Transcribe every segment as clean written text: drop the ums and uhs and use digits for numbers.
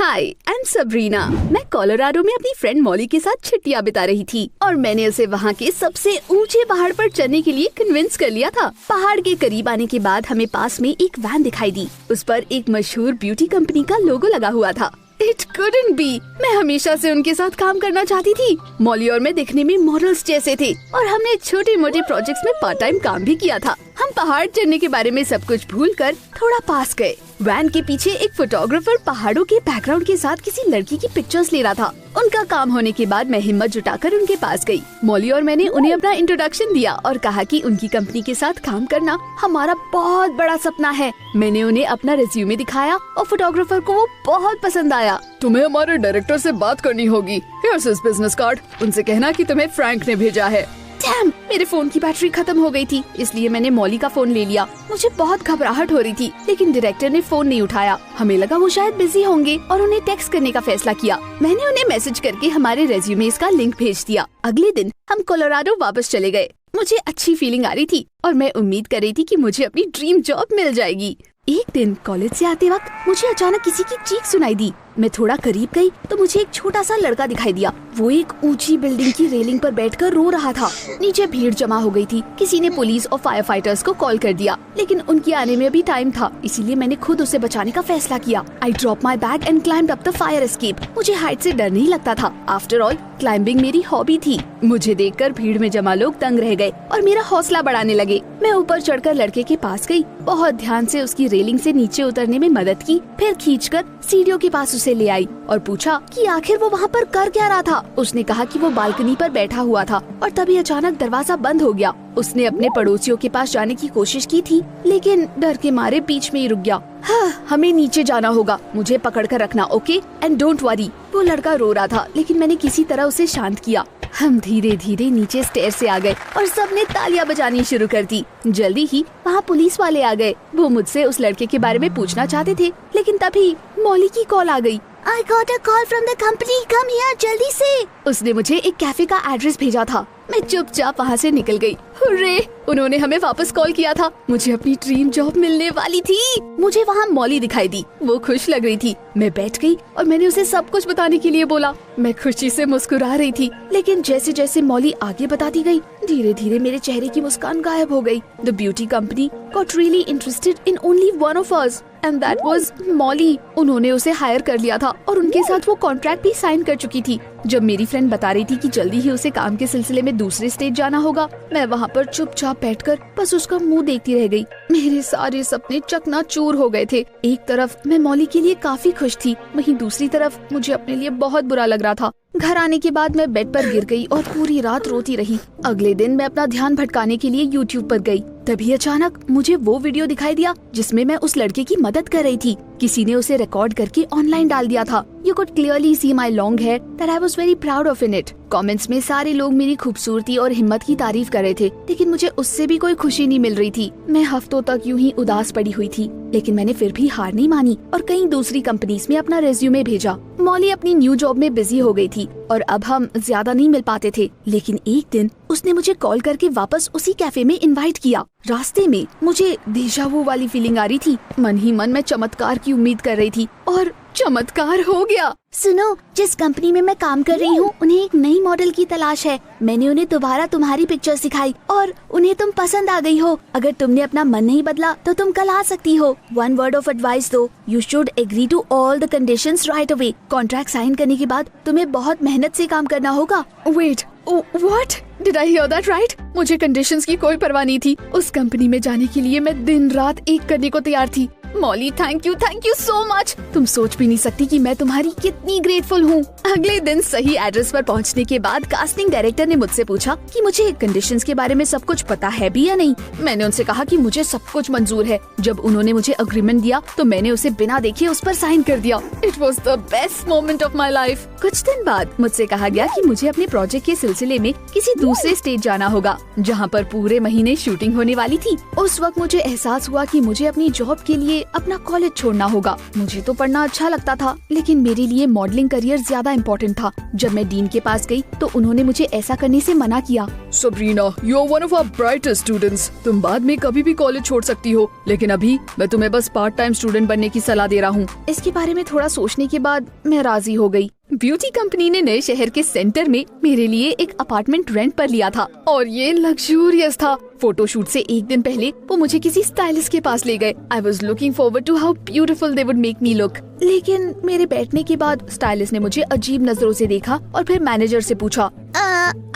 Hi, I am Sabrina. मैं Colorado में अपनी फ्रेंड मॉली के साथ छुट्टियां बिता रही थी और मैंने उसे वहाँ के सबसे ऊंचे पहाड़ पर चढ़ने के लिए कन्विंस कर लिया था। पहाड़ के करीब आने के बाद हमें पास में एक वैन दिखाई दी। उस पर एक मशहूर ब्यूटी कंपनी का लोगो लगा हुआ था। It couldn't be! मैं हमेशा से उनके साथ काम करना चाहती थी। मॉली और मैं दिखने में मॉडल्स जैसे थे और हमने छोटे मोटे प्रोजेक्ट्स में पार्ट टाइम काम भी किया था। हम पहाड़ चढ़ने के बारे में सब कुछ भूलकर थोड़ा पास गए। वैन के पीछे एक फोटोग्राफर पहाड़ों के बैकग्राउंड के साथ किसी लड़की की पिक्चर्स ले रहा था। उनका काम होने के बाद मैं हिम्मत जुटाकर उनके पास गई। मॉली और मैंने उन्हें अपना इंट्रोडक्शन दिया और कहा कि उनकी कंपनी के साथ काम करना हमारा बहुत बड़ा सपना है। मैंने उन्हें अपना रिज्यूमे दिखाया और फोटोग्राफर को वो बहुत पसंद आया। तुम्हें हमारे डायरेक्टर से बात करनी होगी। Here's his business card। उनसे कहना कि तुम्हें फ्रैंक ने भेजा है। डैम, मेरे फोन की बैटरी खत्म हो गई थी, इसलिए मैंने मॉली का फोन ले लिया। मुझे बहुत घबराहट हो रही थी, लेकिन डायरेक्टर ने फोन नहीं उठाया। हमें लगा वो शायद बिजी होंगे और उन्हें टेक्स्ट करने का फैसला किया। मैंने उन्हें मैसेज करके हमारे रेज्यूमेस का लिंक भेज दिया। अगले दिन हम कोलोराडो वापस चले गए। मुझे अच्छी फीलिंग आ रही थी और मैं उम्मीद कर रही थी कि मुझे अपनी ड्रीम जॉब मिल जाएगी। एक दिन कॉलेज से आते वक्त मुझे अचानक किसी की चीख सुनाई दी। मैं थोड़ा करीब गई तो मुझे एक छोटा सा लड़का दिखाई दिया। वो एक ऊंची बिल्डिंग की रेलिंग पर बैठकर रो रहा था। नीचे भीड़ जमा हो गई थी। किसी ने पुलिस और फायर फाइटर्स को कॉल कर दिया, लेकिन उनके आने में अभी टाइम था, इसीलिए मैंने खुद उसे बचाने का फैसला किया। I drop my bag and climbed up the fire escape. मुझे हाइट से डर नहीं लगता था। आफ्टर ऑल क्लाइंबिंग मेरी हॉबी थी। मुझे देखकर भीड़ में जमा लोग दंग रह गए और मेरा हौसला बढ़ाने लगे। मैं ऊपर चढ़कर लड़के के पास गई, बहुत ध्यान से उसकी रेलिंग से नीचे उतरने में मदद की, फिर खींचकर सीढ़ियों के पास उसे ले आई और पूछा कि आखिर वो वहाँ पर कर क्या रहा था। उसने कहा कि वो बालकनी पर बैठा हुआ था और तभी अचानक दरवाजा बंद हो गया। उसने अपने पड़ोसियों के पास जाने की कोशिश की थी, लेकिन डर के मारे बीच में ही रुक गया। हाँ, हमें नीचे जाना होगा, मुझे पकड़ कर रखना, ओके, एंड डोंट वरी। वो लड़का रो रहा था, लेकिन मैंने किसी तरह उसे शांत किया। हम धीरे धीरे नीचे स्टेयर से आ गए और सबने तालियां बजानी शुरू कर दी। जल्दी ही वहाँ पुलिस वाले आ गए। वो मुझसे उस लड़के के बारे में पूछना चाहते थे, लेकिन तभी मॉली की कॉल आ गई। I got a call from the company, come here, जल्दी से। उसने मुझे एक कैफे का एड्रेस भेजा था। मैं चुपचाप वहाँ से निकल गई। हुर्रे, उन्होंने हमें वापस कॉल किया था। मुझे अपनी ड्रीम जॉब मिलने वाली थी। मुझे वहाँ मॉली दिखाई दी। वो खुश लग रही थी। मैं बैठ गई और मैंने उसे सब कुछ बताने के लिए बोला। मैं खुशी से मुस्कुरा रही थी, लेकिन जैसे जैसे मॉली आगे बताती गई, धीरे धीरे मेरे चेहरे की मुस्कान गायब हो गई। The beauty company got really interested in only one of us and that was Molly. उन्होंने उसे हायर कर लिया था और उनके साथ वो कॉन्ट्रैक्ट भी साइन कर चुकी थी। जब मेरी फ्रेंड बता रही थी कि जल्दी ही उसे काम के सिलसिले में दूसरे स्टेज जाना होगा, मैं वहाँ पर चुपचाप बैठकर बस उसका मुंह देखती रह गई। मेरे सारे सपने चकनाचूर हो गए थे। एक तरफ मैं मॉली के लिए काफी खुश थी, वहीं दूसरी तरफ मुझे अपने लिए बहुत बुरा लग रहा था। घर आने के बाद मैं बेड पर गिर गई और पूरी रात रोती रही। अगले दिन मैं अपना ध्यान भटकाने के लिए यूट्यूब पर गई। तभी अचानक मुझे वो वीडियो दिखाई दिया जिसमें मैं उस लड़के की मदद कर रही थी। किसी ने उसे रिकॉर्ड करके ऑनलाइन डाल दिया था। You could clearly see my long hair that I was very proud of in it। Comments में सारे लोग मेरी खूबसूरती और हिम्मत की तारीफ कर रहे थे, लेकिन मुझे उससे भी कोई खुशी नहीं मिल रही थी। मैं हफ्तों तक यूं ही उदास पड़ी हुई थी, लेकिन मैंने फिर भी हार नहीं मानी और कई दूसरी कंपनीज में अपना रेज्यूमे भेजा। मॉली अपनी न्यू जॉब में बिजी हो गई थी और अब हम ज्यादा नहीं मिल पाते थे, लेकिन एक दिन उसने मुझे कॉल करके वापस उसी कैफे में इनवाइट किया। रास्ते में मुझे देजा वू वाली फीलिंग आ रही थी। मन ही मन मैं चमत्कार की उम्मीद कर रही थी और चमत्कार हो गया। सुनो, जिस कंपनी में मैं काम कर रही हूँ उन्हें एक नई मॉडल की तलाश है। मैंने उन्हें दोबारा तुम्हारी पिक्चर्स दिखाई और उन्हें तुम पसंद आ गई हो। अगर तुमने अपना मन नहीं बदला तो तुम कल आ सकती हो। वन वर्ड ऑफ एडवाइस दो, you should agree to all the conditions right away. Contract sign करने के बाद तुम्हें बहुत मेहनत से काम करना होगा। Wait, what? Did I hear that right? मुझे कंडीशंस की कोई परवाह नहीं थी। उस कंपनी में जाने के लिए मैं दिन रात एक करने को तैयार थी। Molly, thank you so much. तुम सोच भी नहीं सकती कि मैं तुम्हारी कितनी ग्रेटफुल हूँ। अगले दिन सही एड्रेस पर पहुँचने के बाद कास्टिंग डायरेक्टर ने मुझसे पूछा कि मुझे कंडीशंस के बारे में सब कुछ पता है भी या नहीं। मैंने उनसे कहा कि मुझे सब कुछ मंजूर है। जब उन्होंने मुझे अग्रीमेंट दिया तो मैंने उसे बिना देखे उस पर साइन कर दिया। It was the best moment of my life. कुछ दिन बाद मुझसे कहा गया कि मुझे अपने प्रोजेक्ट के सिलसिले में किसी दूसरे स्टेट जाना होगा, जहाँ पर पूरे महीने शूटिंग होने वाली थी। उस वक्त मुझे एहसास हुआ कि मुझे अपनी जॉब के लिए मुझे अपना कॉलेज छोड़ना होगा। मुझे तो पढ़ना अच्छा लगता था, लेकिन मेरे लिए मॉडलिंग करियर ज्यादा इम्पोर्टेंट था। जब मैं डीन के पास गई तो उन्होंने मुझे ऐसा करने से मना किया। Sabrina, you are one of our brightest students. तुम बाद में कभी भी कॉलेज छोड़ सकती हो, लेकिन अभी मैं तुम्हें बस पार्ट टाइम स्टूडेंट बनने की सलाह दे रहा हूँ। इसके बारे में थोड़ा सोचने के बाद मैं राजी हो गई। ब्यूटी कंपनी ने नए शहर के सेंटर में मेरे लिए एक अपार्टमेंट रेंट पर लिया था और ये लग्जूरियस था। फोटोशूट से एक दिन पहले वो मुझे किसी स्टाइलिस्ट के पास ले गए। I was looking forward to how beautiful they would make me look. लेकिन मेरे बैठने के बाद स्टाइलिस्ट ने मुझे अजीब नजरों से देखा और फिर मैनेजर से पूछा,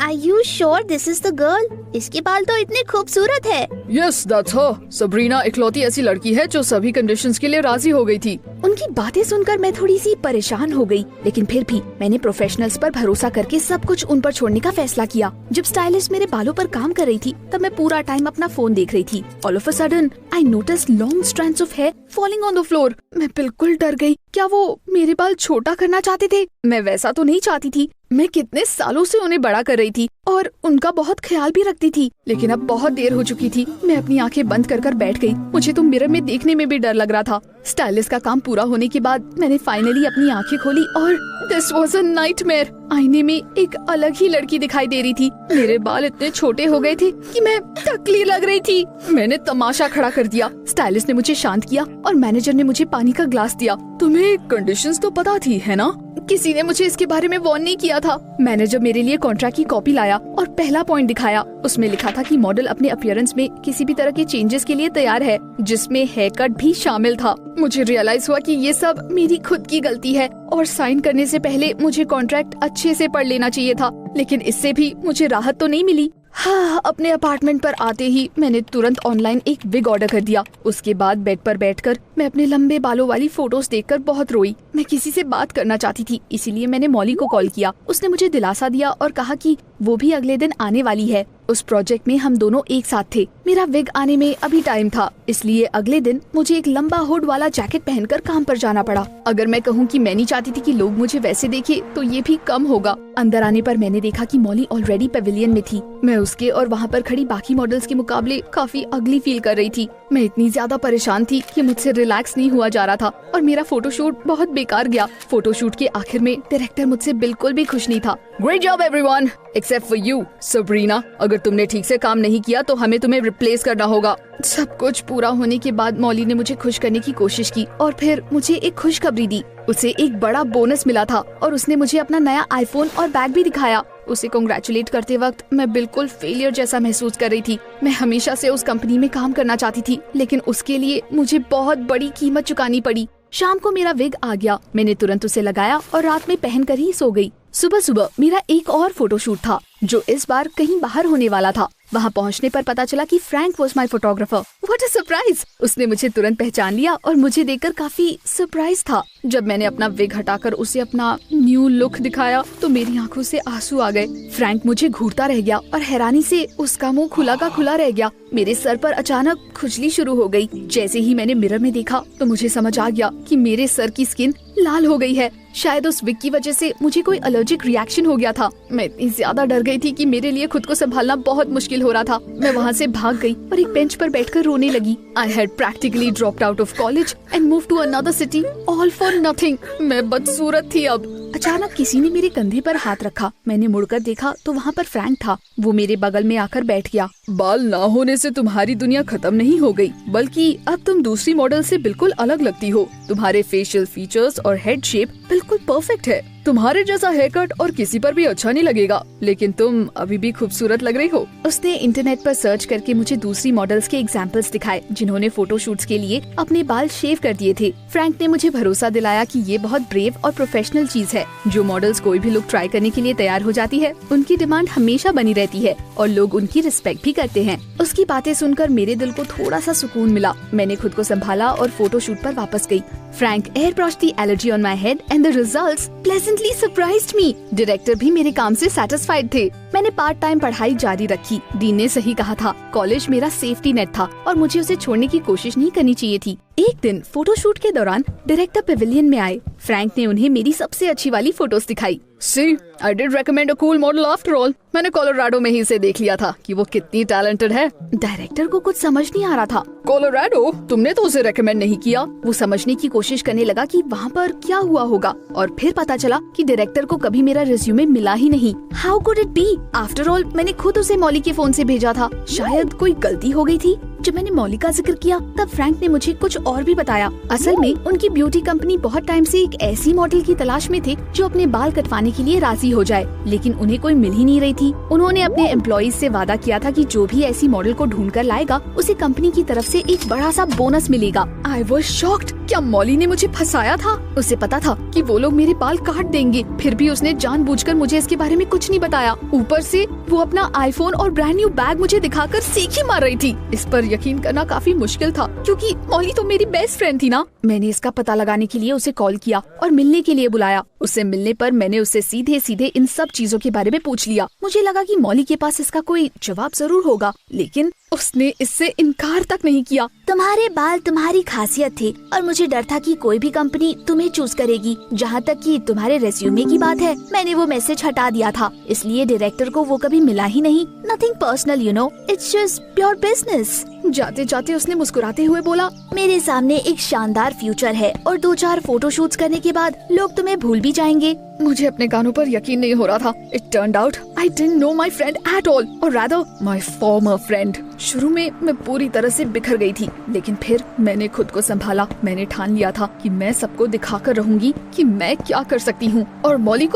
Are you sure this is the girl? इसके बाल तो इतने खूबसूरत है। Yes, that's her. सबरीना इकलौती ऐसी लड़की है जो सभी कंडीशंस के लिए राजी हो गई थी। उनकी बातें सुनकर मैं थोड़ी सी परेशान हो गई, लेकिन फिर भी मैंने प्रोफेशनल्स पर भरोसा करके सब कुछ उन पर छोड़ने का फैसला किया। जब स्टाइलिस्ट मेरे बालों पर काम कर रही थी तब मैं पूरा टाइम अपना फोन देख रही थी। All of a sudden, I noticed long strands of hair falling on the floor. मैं बिल्कुल डर गई। क्या वो मेरे बाल छोटा करना चाहते थे? मैं वैसा तो नहीं चाहती थी। मैं कितने सालों से उन्हें बड़ा कर रही थी और उनका बहुत ख्याल भी रखती थी, लेकिन अब बहुत देर हो चुकी थी। मैं अपनी आंखें बंद कर बैठ गई। मुझे तो मिरर में देखने में भी डर लग रहा था। स्टाइलिस्ट का काम पूरा होने के बाद मैंने फाइनली अपनी आंखें खोली और दिस वाज अ नाइटमेयर। आईने में एक अलग ही लड़की दिखाई दे रही थी। मेरे बाल इतने छोटे हो गए थे कि मैं टकली लग रही थी। मैंने तमाशा खड़ा कर दिया। स्टाइलिस्ट ने मुझे शांत किया और मैनेजर ने मुझे पानी का ग्लास दिया। तुम्हें कंडीशंस तो पता थी, है ना? किसी ने मुझे इसके बारे में वार्न नहीं किया था। मैनेजर मेरे लिए कॉन्ट्रैक्ट की कॉपी लाया और पहला पॉइंट दिखाया। उसमें लिखा था कि मॉडल अपने अपीयरेंस में किसी भी तरह के चेंजेस के लिए तैयार है, जिसमें हेयर कट भी शामिल था। मुझे रियलाइज हुआ कि ये सब मेरी खुद की गलती है और साइन करने से पहले मुझे कॉन्ट्रैक्ट अच्छे से पढ़ लेना चाहिए था, लेकिन इससे भी मुझे राहत तो नहीं मिली। हाँ, अपने अपार्टमेंट पर आते ही मैंने तुरंत ऑनलाइन एक विग ऑर्डर कर दिया। उसके बाद बेड पर बैठकर मैं अपने लंबे बालों वाली फोटोज देखकर बहुत रोई। मैं किसी से बात करना चाहती थी, इसीलिए मैंने मॉली को कॉल किया। उसने मुझे दिलासा दिया और कहा कि वो भी अगले दिन आने वाली है। उस प्रोजेक्ट में हम दोनों एक साथ थे। मेरा विग आने में अभी टाइम था, इसलिए अगले दिन मुझे एक लंबा हुड वाला जैकेट पहनकर काम पर जाना पड़ा। अगर मैं कहूँ कि मैं नहीं चाहती थी कि लोग मुझे वैसे देखें, तो ये भी कम होगा। अंदर आने पर मैंने देखा कि मॉली ऑलरेडी पेविलियन में थी। मैं उसके और वहाँ पर खड़ी बाकी मॉडल्स के मुकाबले काफी अगली फील कर रही थी। मैं इतनी ज्यादा परेशान थी कि मुझसे रिलैक्स नहीं हुआ जा रहा था और मेरा फोटोशूट बहुत बेकार गया। फोटोशूट के आखिर में डायरेक्टर मुझसे बिल्कुल भी खुश नहीं था। Great job everyone except for you Sabrina. अगर तुमने ठीक से काम नहीं किया तो हमें तुम्हें रिप्लेस करना होगा। सब कुछ पूरा होने के बाद मॉली ने मुझे खुश करने की कोशिश की और फिर मुझे एक खुशखबरी दी। उसे एक बड़ा बोनस मिला था और उसने मुझे अपना नया आईफोन और बैग भी दिखाया। उसे कांग्रेचुलेट करते वक्त मैं बिल्कुल फेलियर जैसा महसूस कर रही थी। मैं हमेशा से उस कंपनी में काम करना चाहती थी, लेकिन उसके लिए मुझे बहुत बड़ी कीमत चुकानी पड़ी। शाम को मेरा विग आ गया। मैंने तुरंत उसे लगाया और रात में पहनकर ही सो गई। सुबह सुबह मेरा एक और फोटोशूट था, जो इस बार कहीं बाहर होने वाला था। वहाँ पहुँचने पर पता चला कि Frank was my photographer. What a surprise! उसने मुझे तुरंत पहचान लिया और मुझे देखकर काफी सरप्राइज था। जब मैंने अपना विग हटाकर उसे अपना न्यू लुक दिखाया तो मेरी आंखों से आंसू आ गए। फ्रैंक मुझे घूरता रह गया और हैरानी से उसका मुंह खुला का खुला रह गया। मेरे सर पर अचानक खुजली शुरू हो गई। जैसे ही मैंने मिरर में देखा तो मुझे समझ आ गया कि मेरे सर की स्किन लाल हो गई है। शायद उस विग की वजह से मुझे कोई एलर्जिक रिएक्शन हो गया था। मैं इतनी ज्यादा डर गई थी कि मेरे लिए खुद को संभालना बहुत मुश्किल हो रहा था। मैं वहाँ से भाग गई और एक बेंच पर बैठकर रोने लगी। I had practically dropped out of college and moved to another city all for nothing. मैं बदसूरत थी अब। अचानक किसी ने मेरे कंधे पर हाथ रखा। मैंने मुड़कर देखा तो वहाँ पर फ्रैंक था। वो मेरे बगल में आकर बैठ गया। बाल ना होने से तुम्हारी दुनिया खत्म नहीं हो गई, बल्कि अब तुम दूसरी मॉडल से बिल्कुल अलग लगती हो। तुम्हारे फेशियल फीचर्स और हेड शेप बिल्कुल परफेक्ट है। तुम्हारे जैसा हेयर कट और किसी पर भी अच्छा नहीं लगेगा, लेकिन तुम अभी भी खूबसूरत लग रही हो। उसने इंटरनेट पर सर्च करके मुझे दूसरी मॉडल्स के एग्जाम्पल्स दिखाए, जिन्होंने फोटोशूट्स के लिए अपने बाल शेव कर दिए थे। फ्रैंक ने मुझे भरोसा दिलाया कि ये बहुत ब्रेव और प्रोफेशनल चीज है। जो मॉडल्स कोई भी लुक ट्राई करने के लिए तैयार हो जाती है, उनकी डिमांड हमेशा बनी रहती है और लोग उनकी रिस्पेक्ट भी करते हैं। उसकी बातें सुनकर मेरे दिल को थोड़ा सा सुकून मिला। मैंने खुद को संभाला और फोटोशूट पर वापस गई। Frank airbrushed the allergy on my head and the results pleasantly surprised me. Director भी मेरे काम से satisfied थे। मैंने पार्ट टाइम पढ़ाई जारी रखी। डीन ने सही कहा था, कॉलेज मेरा सेफ्टी नेट था और मुझे उसे छोड़ने की कोशिश नहीं करनी चाहिए थी। एक दिन फोटोशूट के दौरान डायरेक्टर पेविलियन में आए। फ्रैंक ने उन्हें मेरी सबसे अच्छी वाली फोटोज दिखाई। See, I did recommend a cool model after all. मैंने कोलोराडो में ही इसे देख लिया था कि वो कितनी टैलेंटेड है। डायरेक्टर को कुछ समझ नहीं आ रहा था। कोलोराडो? तुमने तो उसे रेकमेंड नहीं किया। वो समझने की कोशिश करने लगा कि वहाँ पर क्या हुआ होगा और फिर पता चला कि डायरेक्टर को कभी मेरा रिज्यूमे मिला ही नहीं। How could it be? After all मैंने खुद उसे मॉली के फोन से भेजा था। शायद कोई गलती हो गई थी। जब मैंने मॉली का जिक्र किया तब फ्रैंक ने मुझे कुछ और भी बताया। असल में उनकी ब्यूटी कंपनी बहुत टाइम से एक ऐसी मॉडल की तलाश में थे जो अपने बाल कटवाने के लिए राजी हो जाए, लेकिन उन्हें कोई मिल ही नहीं रही थी। उन्होंने अपने एम्प्लॉइज से वादा किया था कि जो भी ऐसी मॉडल को ढूंढ कर लाएगा उसे कंपनी की तरफ से एक बड़ा सा बोनस मिलेगा। I was shocked. क्या मॉली ने मुझे फंसाया था? उसे पता था कि वो लोग मेरे बाल काट देंगे, फिर भी उसने जानबूझकर मुझे इसके बारे में कुछ नहीं बताया। ऊपर से वो अपना आईफोन और ब्रांड न्यू बैग मुझे दिखाकर सीखी मार रही थी। इस पर यकीन करना काफी मुश्किल था क्योंकि मॉली तो मेरी बेस्ट फ्रेंड थी ना। मैंने इसका पता लगाने के लिए उसे कॉल किया और मिलने के लिए बुलाया। उसे मिलने पर मैंने उससे सीधे सीधे इन सब चीजों के बारे में पूछ लिया। मुझे लगा कि मॉली के पास इसका कोई जवाब जरूर होगा, लेकिन उसने इससे इनकार तक नहीं किया। तुम्हारे बाल तुम्हारी खासियत थे और मुझे डर था कि कोई भी कंपनी तुम्हें चूज करेगी। जहाँ तक कि तुम्हारे रेज्यूमे की बात है, मैंने वो मैसेज हटा दिया था, इसलिए डायरेक्टर को वो कभी मिला ही नहीं। Nothing personal, you know, it's just pure business. जाते जाते उसने मुस्कुराते हुए बोला, मेरे सामने एक शानदार फ्यूचर है और 2-4 फोटोशूट्स करने के बाद लोग तुम्हें भूल भी जाएंगे। मुझे अपने कानों पर यकीन नहीं हो रहा था। It turned out I didn't know my friend at all, और रादर माय फॉर्मर फ्रेंड। शुरू में मैं पूरी तरह से बिखर गई थी, लेकिन फिर मैंने खुद को संभाला। मैंने ठान लिया था कि मैं सबको दिखाकर रहूंगी कि मैं क्या कर सकती हूँ, और मॉली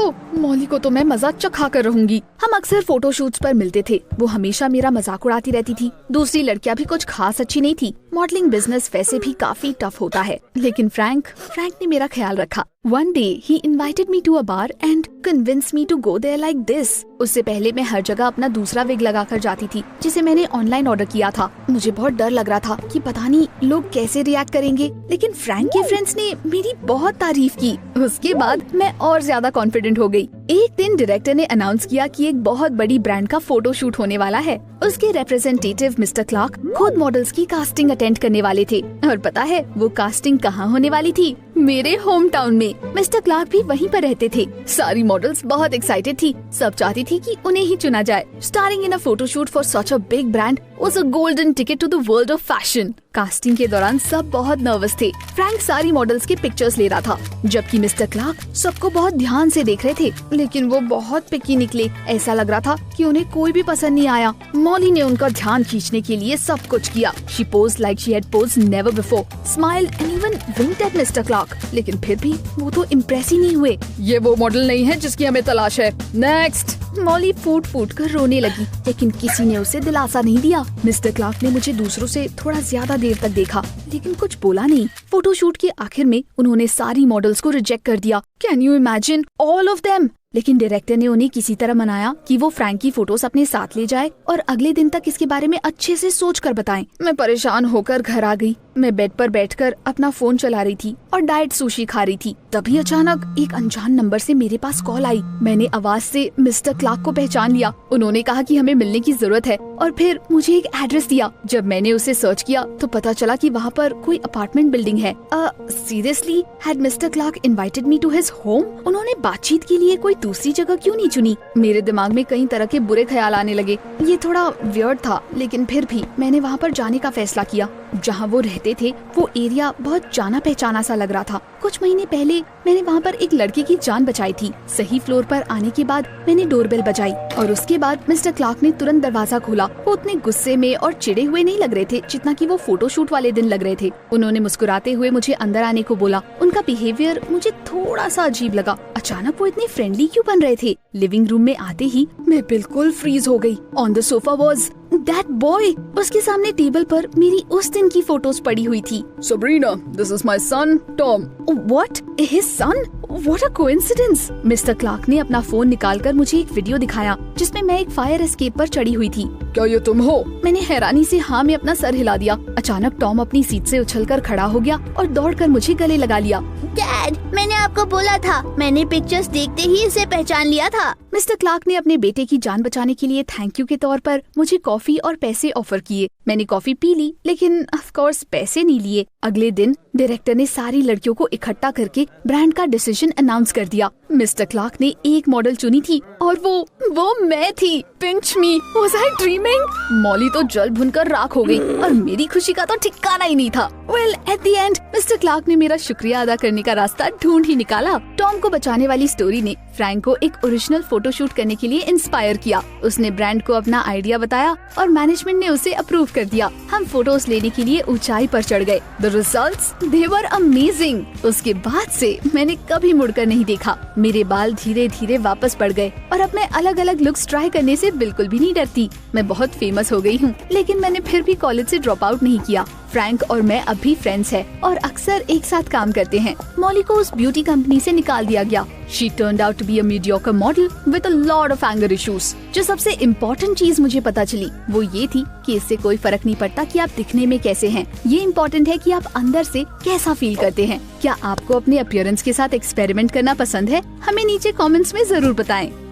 को तो मैं मजाक चखा कर रहूंगी। हम अक्सर फोटोशूट्स पर मिलते थे। वो हमेशा मेरा मजाक उड़ाती रहती थी। दूसरी लड़कियां भी कुछ खास अच्छी नहीं थी। मॉडलिंग बिजनेस वैसे भी काफी टफ होता है, लेकिन फ्रैंक ने मेरा ख्याल रखा। One day he invited me to a bar and convinced me to go there like this. उससे पहले मैं हर जगह अपना दूसरा विग लगाकर जाती थी, जिसे मैंने ऑनलाइन ऑर्डर किया था। मुझे बहुत डर लग रहा था कि पता नहीं लोग कैसे रिएक्ट करेंगे, लेकिन फ्रैंक के फ्रेंड्स ने मेरी बहुत तारीफ की। उसके बाद मैं और ज्यादा कॉन्फिडेंट हो गई। एक दिन डायरेक्टर ने अनाउंस किया कि एक बहुत बड़ी ब्रांड का फोटो शूट होने वाला है। उसके रिप्रेजेंटेटिव मिस्टर क्लार्क खुद मॉडल्स की कास्टिंग अटेंड करने वाले थे, और पता है वो कास्टिंग कहाँ होने वाली थी? मेरे होम टाउन में। मिस्टर क्लार्क भी वहीं पर रहते थे। सारी मॉडल्स बहुत एक्साइटेड थी। सब चाहती थी कि उन्हें ही चुना जाए। Starring in a photoshoot for such a big brand was a golden ticket to the world of fashion. Casting के दौरान सब बहुत नर्वस थे। फ्रैंक सारी मॉडल्स के पिक्चर्स ले रहा था, जबकि मिस्टर क्लार्क सबको बहुत ध्यान से देख रहे थे, लेकिन वो बहुत पिकी निकले। ऐसा लग रहा था कि उन्हें कोई भी पसंद नहीं आया। मॉली ने उनका ध्यान खींचने के लिए सब कुछ किया। She posed like she had posed never before, smiled and even winked at Mister Clark, लेकिन फिर भी वो तो इम्प्रेस ही नहीं हुए। ये वो मॉडल नहीं है जिसकी हमें तलाश है। नेक्स्ट। मॉली फूट फूट कर रोने लगी, लेकिन किसी ने उसे दिलासा नहीं दिया। मिस्टर क्लार्क ने मुझे दूसरों से थोड़ा ज्यादा देर तक देखा, लेकिन कुछ बोला नहीं। फोटोशूट के आखिर में उन्होंने सारी मॉडल्स को रिजेक्ट कर दिया। Can you imagine, all of them. लेकिन डायरेक्टर ने उन्हें किसी तरह मनाया कि वो फ्रैंक की फोटोज अपने साथ ले जाए और अगले दिन तक इसके बारे में अच्छे से सोच कर बताएं। मैं परेशान होकर घर आ गई। मैं बेड पर बैठकर अपना फोन चला रही थी और डाइट सुशी खा रही थी। तभी अचानक एक अनजान नंबर से मेरे पास कॉल आई। मैंने आवाज से मिस्टर क्लार्क को पहचान लिया। उन्होंने कहा कि हमें मिलने की जरूरत है और फिर मुझे एक एड्रेस दिया। जब मैंने उसे सर्च किया तो पता चला कि वहाँ पर कोई अपार्टमेंट बिल्डिंग है। Seriously, had mister Clark invited me to his home? उन्होंने बातचीत के लिए कोई दूसरी जगह क्यों नहीं चुनी? मेरे दिमाग में कई तरह के बुरे ख्याल आने लगे। ये थोड़ा वियर्ड था, लेकिन फिर भी मैंने वहाँ पर जाने का फैसला किया। जहाँ वो रहते थे वो एरिया बहुत जाना पहचाना सा लग रहा था। कुछ महीने पहले मैंने वहाँ पर एक लड़के की जान बचाई थी। सही फ्लोर पर आने के बाद मैंने डोरबेल बजाई और उसके बाद मिस्टर क्लार्क ने तुरंत दरवाजा खोला। वो उतने गुस्से में और चिढ़े हुए नहीं लग रहे थे जितना कि वो फोटोशूट वाले दिन लग रहे थे। उन्होंने मुस्कुराते हुए मुझे अंदर आने को बोला। उनका बिहेवियर मुझे थोड़ा सा अजीब लगा। अचानक वो इतने फ्रेंडली क्यों बन रहे थे? लिविंग रूम में आते ही मैं बिल्कुल फ्रीज हो गई। On the sofa was that boy. उसके सामने टेबल पर मेरी उस दिन की फोटोज पड़ी हुई थी। Sabrina, this is my son, Tom. What? His son? What a coincidence! Mister Clark ने अपना फोन निकालकर मुझे एक वीडियो दिखाया जिसमें मैं एक फायर एस्केप पर चढ़ी हुई थी। क्या ये तुम हो? मैंने हैरानी से हाँ में अपना सर हिला दिया। अचानक टॉम अपनी सीट से उछलकर खड़ा हो गया और दौड़कर मुझे गले लगा लिया। डैड, मैंने आपको बोला था, मैंने पिक्चर्स देखते ही इसे पहचान लिया था। मिस्टर क्लार्क ने अपने बेटे की जान बचाने के लिए थैंक यू के तौर पर मुझे कॉफी और पैसे ऑफर किए। मैंने कॉफी पी ली, लेकिन ऑफ कोर्स पैसे नहीं लिए। अगले दिन डायरेक्टर ने सारी लड़कियों को इकट्ठा करके ब्रांड का डिसीजन अनाउंस कर दिया। मिस्टर क्लार्क ने एक मॉडल चुनी थी और वो मैं थी। Pinch me, was I dreaming? Molly तो जल भुनकर राख हो गई और मेरी खुशी का तो ठिकाना ही नहीं था। Well, at the end mister Clark ने मेरा शुक्रिया अदा करने का रास्ता ढूंढ ही निकाला। टॉम को बचाने वाली स्टोरी ने फ्रैंक को एक ओरिजिनल फोटोशूट करने के लिए इंस्पायर किया। उसने ब्रांड को अपना आइडिया बताया और मैनेजमेंट ने उसे अप्रूव कर दिया। हम फोटोज लेने के लिए ऊंचाई पर चढ़ गए। The results, they were amazing. उसके बाद से मैंने कभी मुड़कर नहीं देखा। मेरे बाल धीरे धीरे वापस पड़ गए और अब मैं अलग अलग लुक्स ट्राई करने से बिल्कुल भी नहीं डरती। मैं बहुत फेमस हो गई हूँ, लेकिन मैंने फिर भी कॉलेज से ड्रॉप आउट नहीं किया। फ्रैंक और मैं अब भी फ्रेंड्स हैं और अक्सर एक साथ काम करते हैं। मॉली को उस ब्यूटी कंपनी से निकाल दिया गया। She turned out to be a mediocre model with a lot of anger issues। जो सबसे इम्पोर्टेंट चीज मुझे पता चली वो ये थी कि इससे कोई फर्क नहीं पड़ता कि आप दिखने में कैसे हैं। ये इम्पोर्टेंट है कि आप अंदर से कैसा फील करते हैं। क्या आपको अपने अपीयरेंस के साथ एक्सपेरिमेंट करना पसंद है? हमें नीचे कमेंट्स में जरूर बताएं।